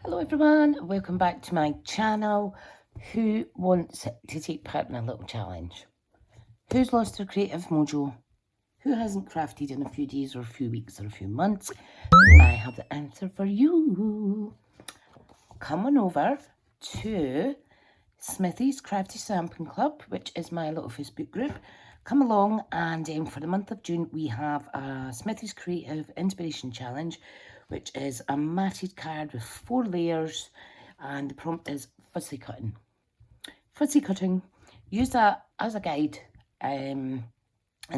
Hello everyone, welcome back to my channel. Who wants to take part in a little challenge? Who's lost their creative mojo? Who hasn't crafted in a few days or a few weeks or a few months? I have the answer for you. Come on over to Smithy's Crafty Stamping Club, which is my little Facebook group. Come along, and for the month of June we have a Smithy's Creative Inspiration Challenge, which is a matted card with 4 layers, and the prompt is fussy cutting. Fussy cutting, use that as a guide and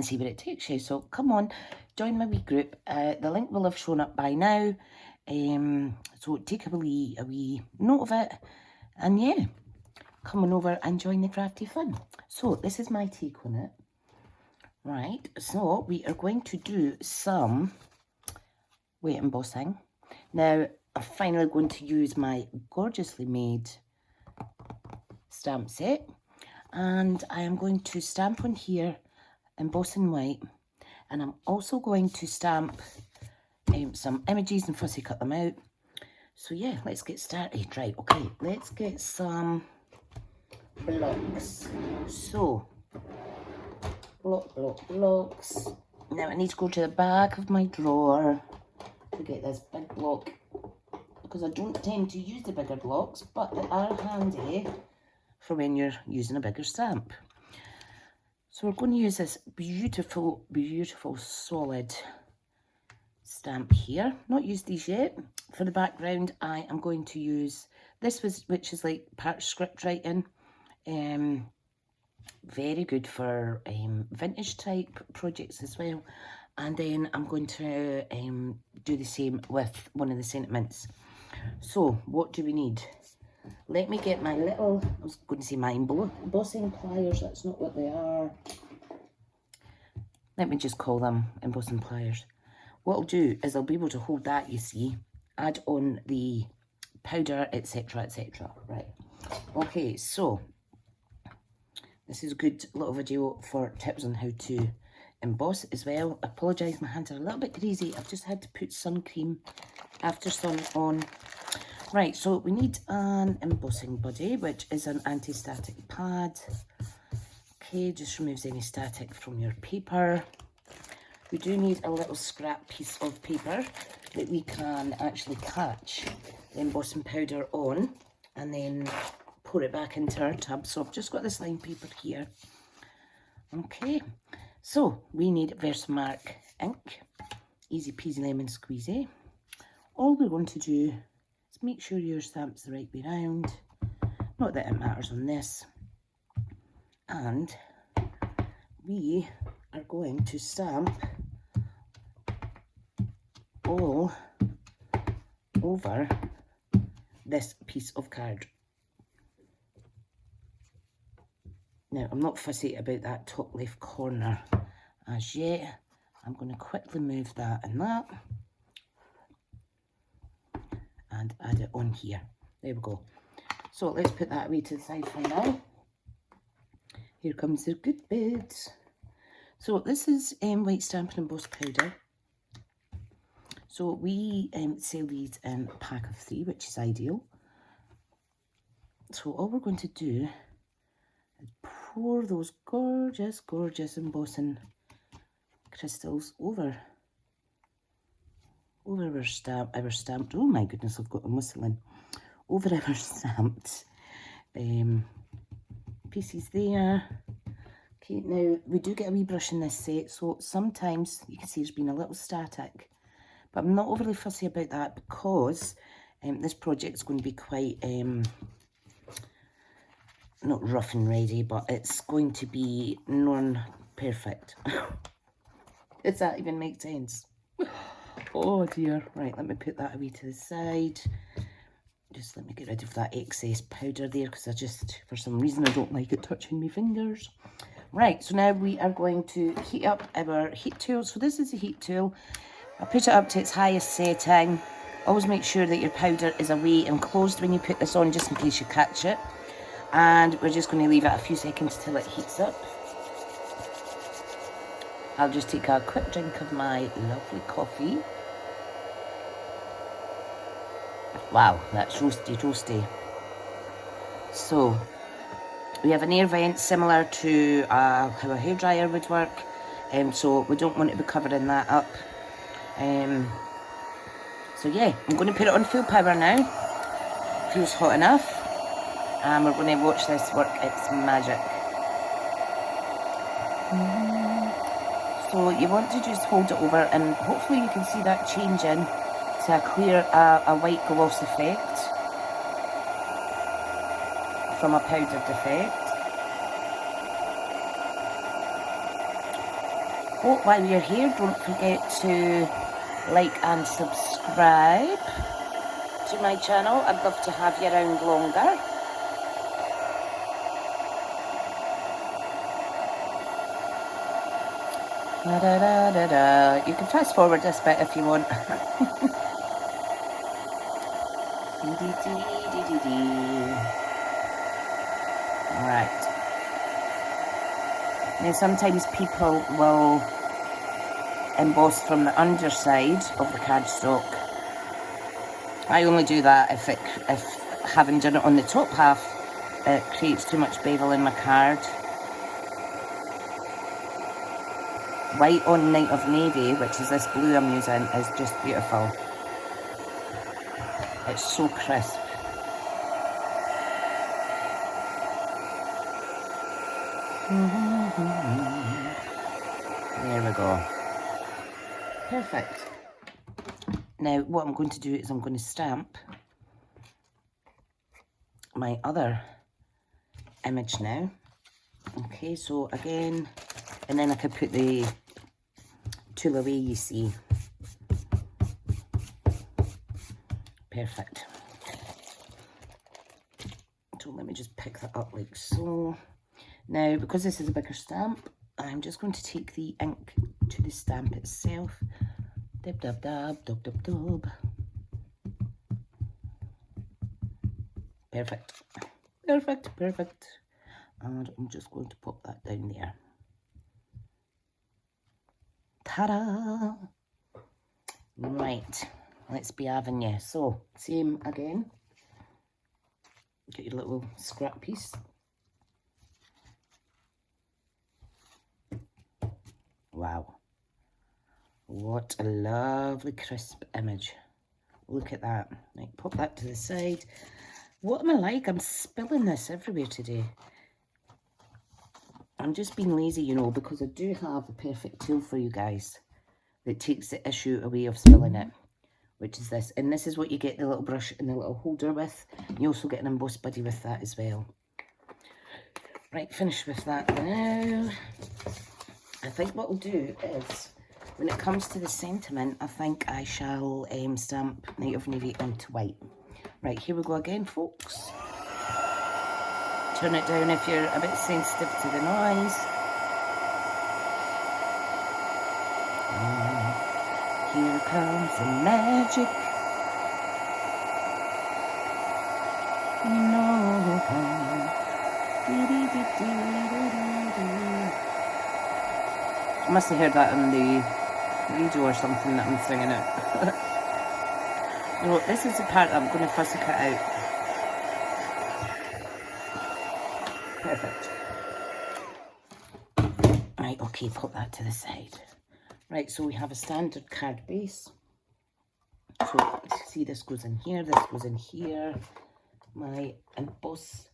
see where it takes you. So come on, join my wee group. The link will have shown up by now, so take a wee note of it, and yeah, come on over and join the crafty fun. So this is my take on it. Right, so we are going to do some weight embossing. Now, I'm finally going to use my gorgeously made stamp set, and I am going to stamp on here, emboss in white, and I'm also going to stamp some images and fussy cut them out. So yeah, let's get started. Right, okay, let's get some blocks. So, blocks. Now I need to go to the back of my drawer to get this big block, because I don't tend to use the bigger blocks, but they are handy for when you're using a bigger stamp. So we're going to use this beautiful solid stamp here. Not used these yet. For the background, I am going to use this, which is like part script writing. Very good for vintage type projects as well. And then I'm going to do the same with one of the sentiments. So what do we need? Let me get my little, I was going to say my embossing pliers, that's not what they are. Let me just call them embossing pliers. What I'll do is I'll be able to hold that, you see, add on the powder, etc, etc. Right, okay, so this is a good little video for tips on how to emboss as well. I apologise, my hands are a little bit greasy. I've just had to put sun cream after sun on. Right, so we need an embossing buddy, which is an anti-static pad. Okay, just removes any static from your paper. We do need a little scrap piece of paper that we can actually catch the embossing powder on and then pour it back into our tub. So I've just got this line paper here. Okay, so we need Versamark ink, easy peasy lemon squeezy. All we're going to do is make sure your stamp's the right way round, not that it matters on this, and we are going to stamp all over this piece of card. Now, I'm not fussy about that top left corner as yet. I'm going to quickly move that and that and add it on here. There we go. So let's put that away to the side for now. Here comes the good bits. So this is white stamping embossed powder. So we sell these in a pack of 3, which is ideal. So all we're going to do is pour those gorgeous embossing crystals over our stamped, oh my goodness, I've got a whistling, over our stamped pieces there. Okay, now we do get a wee brush in this set, so sometimes you can see there's been a little static, but I'm not overly fussy about that because this project's going to be quite not rough and ready, but it's going to be non-perfect. Does that even make sense? Oh dear. Right, let me put that away to the side. Just let me get rid of that excess powder there, because I just, for some reason, I don't like it touching my fingers. Right, so now we are going to heat up our heat tool. So this is a heat tool. I put it up to its highest setting. Always make sure that your powder is away and closed when you put this on, just in case you catch it. And we're just going to leave it a few seconds till it heats up. I'll just take a quick drink of my lovely coffee. Wow, that's roasty, toasty. So, we have an air vent similar to how a hairdryer would work. So we don't want to be covering that up. So yeah, I'm going to put it on full power now. Feels hot enough. And we're going to watch this work its magic. So you want to just hold it over, and hopefully you can see that changing to a clear, a white gloss effect from a powdered effect. Oh, while you're here, don't forget to like and subscribe to my channel. I'd love to have you around longer. Da, da, da, da, da. You can fast forward this bit if you want. Right. Now sometimes people will emboss from the underside of the cardstock. I only do that if having done it on the top half, it creates too much bevel in my card. White on Night of Navy, which is this blue I'm using, is just beautiful. It's so crisp. There we go. Perfect. Now what I'm going to do is I'm going to stamp my other image now. Okay, so again, and then I could put the tool away, you see. Perfect. So let me just pick that up like so. Now, because this is a bigger stamp, I'm just going to take the ink to the stamp itself. Dab, dab, dab, dab, dab, dab. Perfect. Perfect, perfect. And I'm just going to pop that down there. Ta-da! Right, let's be having you. So, same again. Get your little scrap piece. Wow. What a lovely crisp image. Look at that. Right, pop that to the side. What am I like? I'm spilling this everywhere today. I'm just being lazy, you know, because I do have a perfect tool for you guys that takes the issue away of spilling it, which is this. And this is what you get the little brush and the little holder with. You also get an embossed buddy with that as well. Right, finish with that now. I think what we'll do is, when it comes to the sentiment, I think I shall stamp Night of Navy onto white. Right, here we go again, folks. Turn it down if you're a bit sensitive to the noise. Here comes the magic. I must have heard that on the radio or something that I'm singing it. No, this is the part that I'm going to fussy cut out. Perfect. Right, okay, put that to the side. Right, so we have a standard card base. So, see, this goes in here, this goes in here. My emboss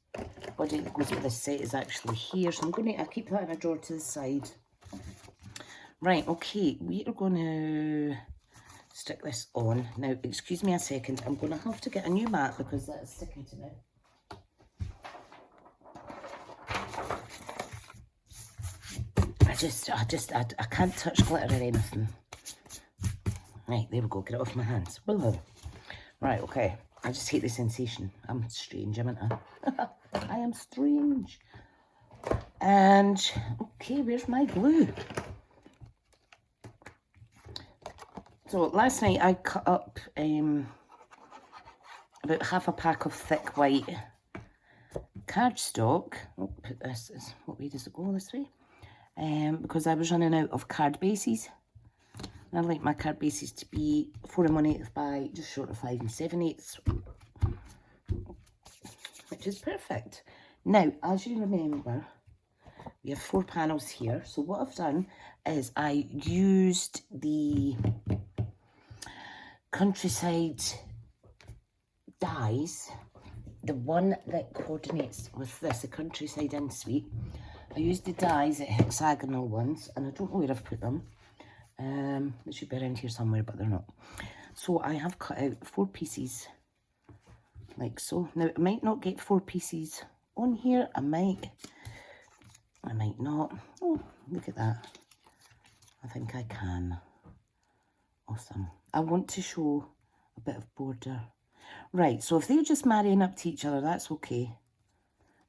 body that goes with this set is actually here. So I'll keep that in a drawer to the side. Right, okay, we are going to stick this on. Now, excuse me a second, I'm going to have to get a new mat because that is sticking to me. I can't touch glitter or anything. Right, there we go, get it off my hands. Right, okay, I just hate the sensation. I'm strange, haven't I? I am strange. And, okay, where's my glue? So last night I cut up about half a pack of thick white cardstock. Oh, put this, what way does it go, this way? Because I was running out of card bases. I like my card bases to be 4 1/8 by just short of 5 7/8, which is perfect. Now, as you remember, we have 4 panels here. So what I've done is I used the Countryside dies, the one that coordinates with this, the Countryside In Suite. I used the dies, the hexagonal ones, and I don't know where I've put them. They should be around here somewhere, but they're not. So I have cut out 4 pieces, like so. Now, I might not get 4 pieces on here. I might not. Oh, look at that. I think I can. Awesome. I want to show a bit of border. Right, so if they're just marrying up to each other, that's okay.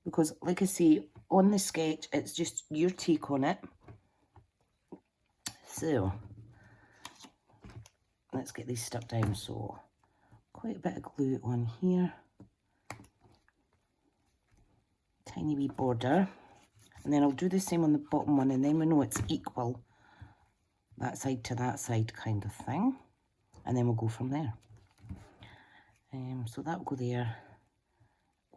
Because, like I say, on the sketch, it's just your take on it. So, let's get these stuck down. So, quite a bit of glue on here. Tiny wee border. And then I'll do the same on the bottom one, and then we know it's equal. That side to that side kind of thing. And then we'll go from there. So that'll go there.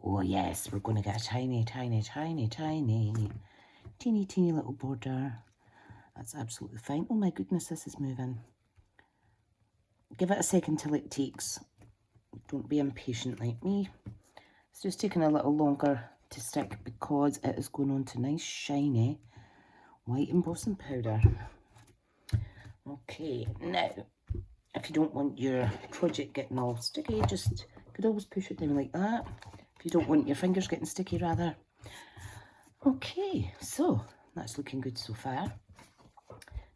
Oh yes, we're going to get a tiny, tiny, tiny, tiny, teeny, teeny little border. That's absolutely fine. Oh my goodness, this is moving. Give it a second till it takes. Don't be impatient like me. It's just taking a little longer to stick because it is going on to nice, shiny, white embossing powder. Okay, now, if you don't want your project getting all sticky, just could always push it down like that. If you don't want your fingers getting sticky, rather. Okay, so that's looking good so far.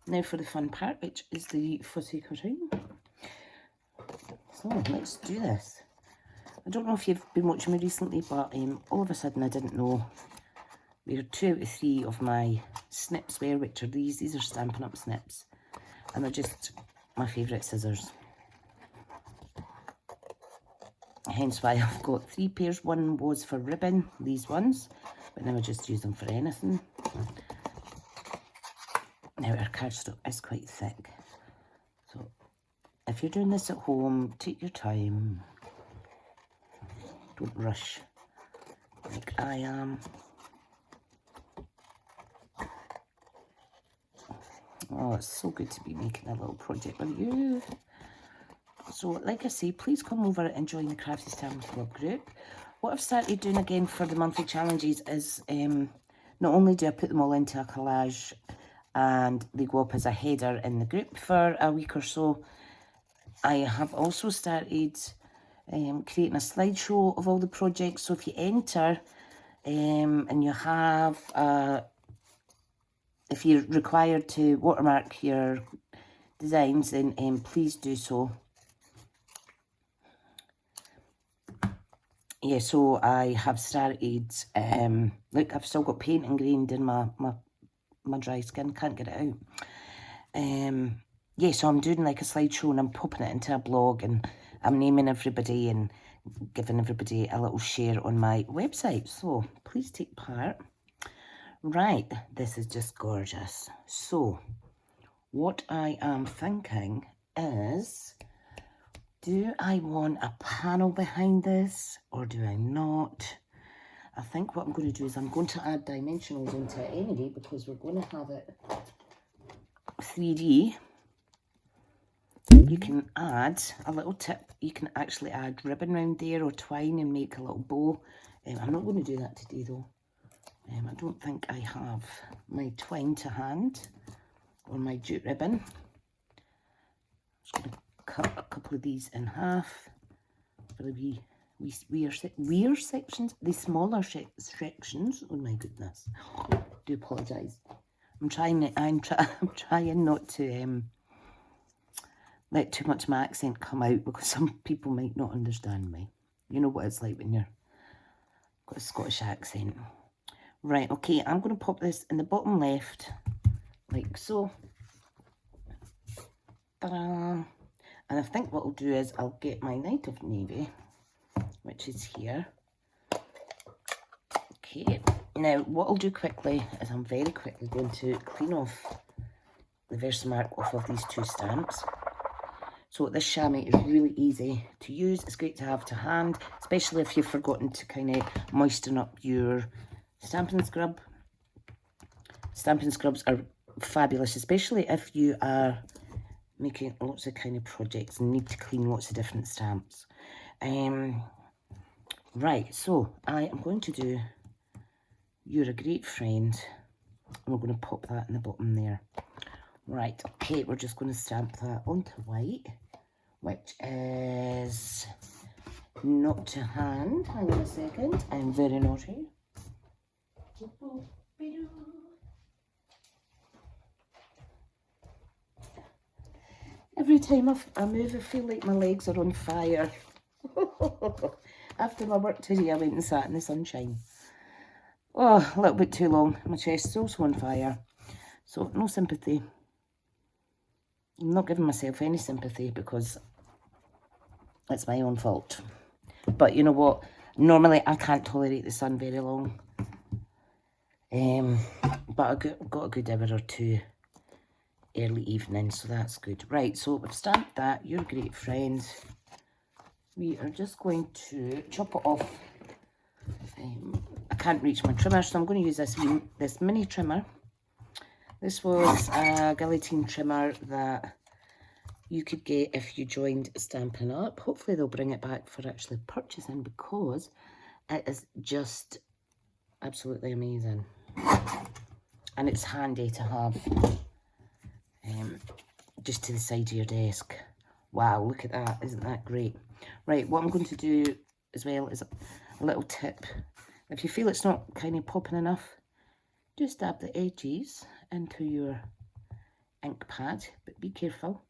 Now for the fun part, which is the fussy cutting. So let's do this. I don't know if you've been watching me recently, but all of a sudden I didn't know where 2 out of 3 of my snips were, which are these. These are Stampin' Up! Snips. And they're just my favourite scissors. Hence why I've got 3 pairs. One was for ribbon, these ones, but now I just use them for anything. Now our cardstock is quite thick. So if you're doing this at home, take your time. Don't rush like I am. Oh, it's so good to be making a little project with you. So, like I say, please come over and join the Crafty Stamps Club group. What I've started doing again for the monthly challenges is not only do I put them all into a collage and they go up as a header in the group for a week or so, I have also started creating a slideshow of all the projects. So if you enter and you have if you're required to watermark your designs, then please do so. Yeah, so I have started, look, I've still got paint ingrained in my dry skin, can't get it out. Yeah, so I'm doing like a slideshow and I'm popping it into a blog and I'm naming everybody and giving everybody a little share on my website. So please take part. Right, this is just gorgeous. So what I am thinking is, do I want a panel behind this or do I not? I think what I'm going to do is I'm going to add dimensionals into it anyway because we're going to have it 3D. You can add a little tip. You can actually add ribbon around there or twine and make a little bow. I'm not going to do that today though. I don't think I have my twine to hand or my jute ribbon. I'm just going to cut a couple of these in half for the weird sections, the smaller sections. Oh my goodness, I do apologise. I'm trying not to let too much of my accent come out because some people might not understand me. You know what it's like when you're got a Scottish accent. Right, okay, I'm going to pop this in the bottom left, like so. Ta-da! And I think what I'll do is I'll get my Night of Navy, which is here. Okay, now what I'll do quickly is I'm very quickly going to clean off the Versamark off of these 2 stamps. So this chamois is really easy to use. It's great to have to hand, especially if you've forgotten to kind of moisten up your stamping scrub. Stamping scrubs are fabulous, especially if you are making lots of kind of projects and need to clean lots of different stamps. Right, so I am going to do You're a Great Friend, and we're going to pop that in the bottom there. Right, okay, we're just going to stamp that onto white, which is not to hand. Hang on a second, I'm very naughty. Every time I move, I feel like my legs are on fire. After my work today, I went and sat in the sunshine. Oh, a little bit too long. My chest's also on fire. So, no sympathy. I'm not giving myself any sympathy because it's my own fault. But you know what? Normally, I can't tolerate the sun very long. But I got a good hour or 2 early evening, so that's good. Right, so we've stamped that. You're a Great Friend. We are just going to chop it off. I can't reach my trimmer, so I'm going to use this mini trimmer. This was a guillotine trimmer that you could get if you joined Stampin' Up. Hopefully they'll bring it back for actually purchasing, because it is just absolutely amazing. And it's handy to have just to the side of your desk. Wow, look at that. Isn't that great? Right, what I'm going to do as well is a little tip. If you feel it's not kind of popping enough, just dab the edges into your ink pad, but be careful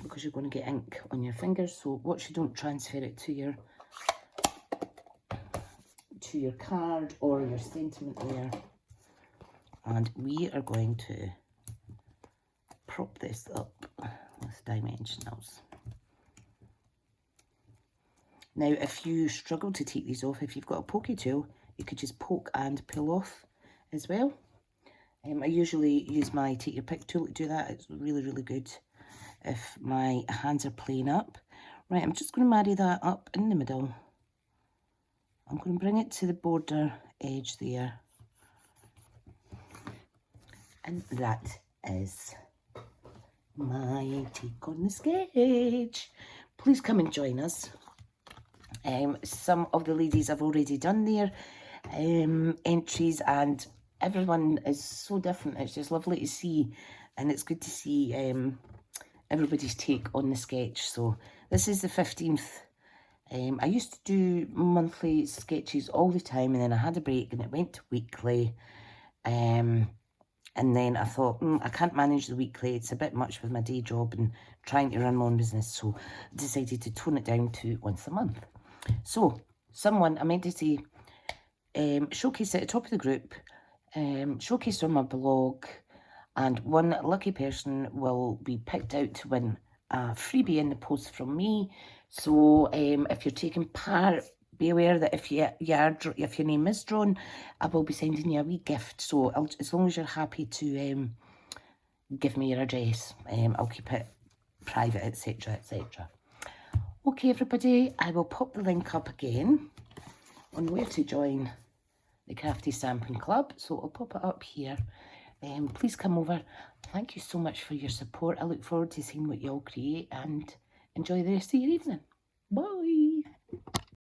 because you're going to get ink on your fingers. So watch you don't transfer it to your card or your sentiment there. And we are going to prop this up with dimensionals. Now, if you struggle to take these off, if you've got a pokey tool, you could just poke and pull off as well. I usually use my take your pick tool to do that. It's really, really good if my hands are playing up. Right, I'm just going to marry that up in the middle. I'm going to bring it to the border edge there. And that is my take on the sketch. Please come and join us. Some of the ladies have already done their entries, and everyone is so different. It's just lovely to see, and it's good to see everybody's take on the sketch. So this is the 15th. I used to do monthly sketches all the time, and then I had a break and it went to weekly. And then I thought, I can't manage the weekly. It's a bit much with my day job and trying to run my own business. So I decided to tone it down to once a month. So someone, I meant to say, showcased at the top of the group, showcased on my blog, and one lucky person will be picked out to win a freebie in the post from me. So if you're taking part, be aware that if your name is drawn, I will be sending you a wee gift. So as long as you're happy to give me your address, I'll keep it private, etc, etc. Okay, everybody, I will pop the link up again on where to join the Crafty Stamping Club. So I'll pop it up here. Please come over. Thank you so much for your support. I look forward to seeing what you all create, and enjoy the rest of your evening. Bye.